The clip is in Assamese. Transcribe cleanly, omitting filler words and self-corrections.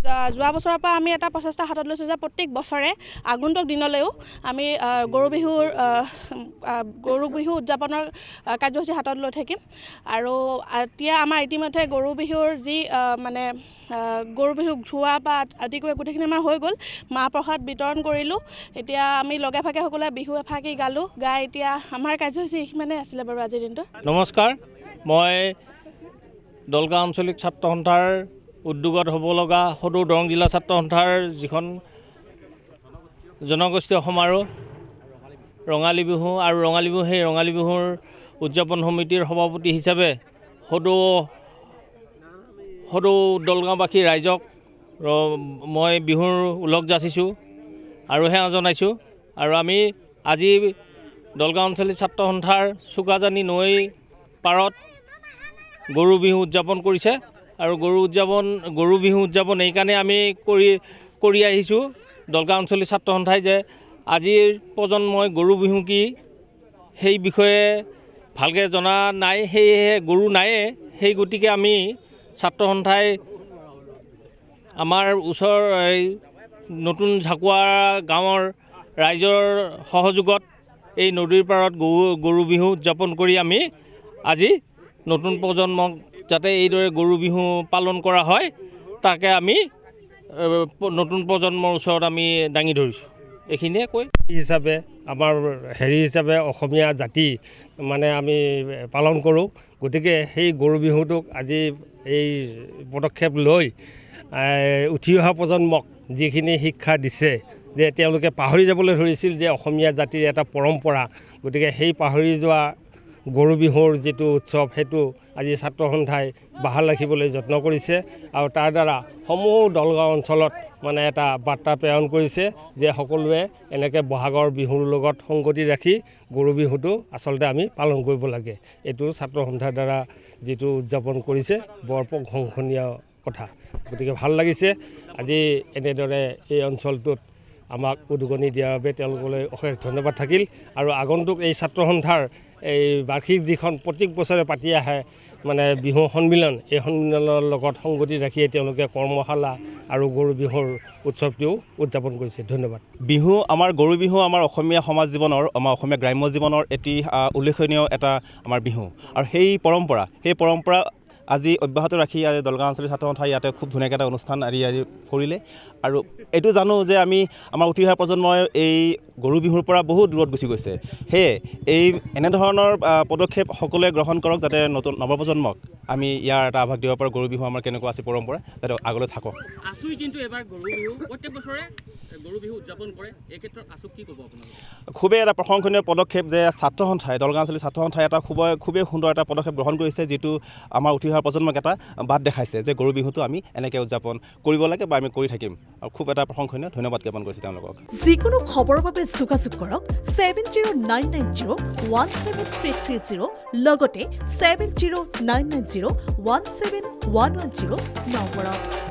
যোৱা বছৰৰ পৰা আমি এটা প্ৰচেষ্টা হাতত লৈছোঁ যে প্ৰত্যেক বছৰে আগন্তুক দিনলৈও আমি গৰু বিহু উদযাপনৰ কাৰ্যসূচী হাতত লৈ থাকিম। আৰু এতিয়া আমাৰ ইতিমধ্যে গৰু বিহুৰ যি মানে গৰু বিহুক ধোৱা বা আদি কৰি গোটেইখিনি আমাৰ হৈ গ'ল। মাহ প্ৰসাদ বিতৰণ কৰিলোঁ। এতিয়া আমি লগে ভাগে সকলোৱে বিহু এফাকি গালোঁ। গাই এতিয়া আমাৰ কাৰ্যসূচী সিমানেই আছিলে বাৰু আজিৰ দিনটো। নমস্কাৰ, মই দলগাঁও আঞ্চলিক ছাত্ৰ সন্থাৰ উদ্যোগত হ'ব লগা সদৌ দৰং জিলা ছাত্ৰ সন্থাৰ যিখন জনগোষ্ঠীয় সমাৰোহ ৰঙালী বিহু আৰু সেই ৰঙালী বিহুৰ উদযাপন সমিতিৰ সভাপতি হিচাপে সদৌ দলগাঁওবাসী ৰাইজক মই বিহুৰ ওলগ যাচিছোঁ আৰু সেৱা জনাইছোঁ। আৰু আমি আজি দলগাঁও আঞ্চলিক ছাত্ৰ সন্থাৰ চুকাজানি নৈ পাৰত গৰু বিহু উদযাপন কৰিছে। আৰু গৰু বিহু উদযাপন এইকাৰণে আমি কৰি আহিছোঁ দলগাঁও আঞ্চলিক ছাত্ৰ সন্থাই যে আজিৰ প্ৰজন্মই গৰু বিহু কি সেই বিষয়ে ভালকৈ জনা নাই, সেয়েহে গৰু নায়ে। সেই গতিকে আমি ছাত্ৰ সন্থাই আমাৰ ওচৰৰ নতুন ঝাকুৱা গাঁৱৰ ৰাইজৰ সহযোগত এই নদীৰ পাৰত গৰু বিহু উদযাপন কৰি আমি আজি নতুন প্ৰজন্মক যাতে এইদৰে গৰু বিহু পালন কৰা হয় তাকে আমি নতুন প্ৰজন্মৰ ওচৰত আমি দাঙি ধৰিছোঁ। এইখিনিয়ে কৈ হিচাপে আমাৰ হিচাপে অসমীয়া জাতি মানে আমি পালন কৰোঁ। গতিকে সেই গৰু বিহুটোক আজি এই পদক্ষেপ লৈ উঠি অহা প্ৰজন্মক যিখিনি শিক্ষা দিছে যে তেওঁলোকে পাহৰি যাবলৈ ধৰিছিল যে অসমীয়া জাতিৰ এটা পৰম্পৰা, গতিকে সেই পাহৰি যোৱা গৰু বিহুৰ যিটো উৎসৱ সেইটো আজি ছাত্ৰ সন্থাই বাহাল ৰাখিবলৈ যত্ন কৰিছে। আৰু তাৰ দ্বাৰা সমূহ দলগাঁও অঞ্চলত মানে এটা বাৰ্তা প্ৰেৰণ কৰিছে যে সকলোৱে এনেকৈ বহাগৰ বিহুৰ লগত সংগতি ৰাখি গৰু বিহুটো আচলতে আমি পালন কৰিব লাগে। এইটো ছাত্ৰ সন্থাৰ দ্বাৰা যিটো উদযাপন কৰিছে বৰ প্ৰশংসনীয় কথা। গতিকে ভাল লাগিছে আজি এনেদৰে এই অঞ্চলটোত আমাক উদগনি দিয়াৰ বাবে তেওঁলোকলৈ অশেষ ধন্যবাদ থাকিল। আৰু আগন্তুক এই ছাত্ৰ সন্থাৰ এই বাৰ্ষিক যিখন প্ৰত্যেক বছৰে পাতি আহে মানে বিহু সন্মিলন, এই সন্মিলনৰ লগত সংগতি ৰাখিয়ে তেওঁলোকে কৰ্মশালা আৰু গৰু বিহুৰ উৎসৱটিও উদযাপন কৰিছে। ধন্যবাদ। বিহু আমাৰ গৰু বিহু আমাৰ অসমীয়া সমাজ জীৱনৰ, আমাৰ অসমীয়া গ্ৰাম্য জীৱনৰ এটি উল্লেখনীয় এটা আমাৰ বিহু। আৰু সেই পৰম্পৰা আজি অব্যাহত ৰাখি দলগাঁও আঞ্চলিক ছাত্ৰ সন্থাই ইয়াতে খুব ধুনীয়াকৈ এটা অনুষ্ঠান কৰিলে। আৰু এইটো জানো যে আমাৰ উঠি অহা প্ৰজন্মই এই গৰু বিহুৰ পৰা বহুত দূৰত গুচি গৈছে। সেয়ে এনেধৰণৰ পদক্ষেপ সকলোৱে গ্ৰহণ কৰক যাতে নতুন নৱপ্ৰজন্মক আমি ইয়াৰ এটা আভাস দিব পাৰোঁ গৰু বিহু আমাৰ কেনেকুৱা আছে পৰম্পৰা, যাতে আগলৈ থাকক। আছুই কিন্তু এবাৰ গৰু বিহু প্ৰত্যেক বছৰে গৰু বিহু উদযাপন কৰে, এই ক্ষেত্ৰত আছুক কি ক'ব আপোনালোকে? খুবেই এটা প্ৰশংসনীয় পদক্ষেপ যে ছাত্ৰ সন্থাই দলগাঁও আঞ্চলিক ছাত্ৰ সন্থাই এটা খুবেই সুন্দৰ এটা পদক্ষেপ গ্ৰহণ কৰিছে, যিটো আমাৰ উঠি অহা প্ৰজন্মক এটা বাট দেখাইছে যে গৰু বিহুটো আমি এনেকৈ উদযাপন কৰিব লাগে বা আমি কৰি থাকিম। আৰু খুব এটা প্ৰশংসনীয়, ধন্যবাদ জ্ঞাপন কৰিছোঁ তেওঁলোকক। যিকোনো খবৰৰ বাবে যোগাযোগ কৰক 7099017330 লগতে 7099017110 নম্বৰত।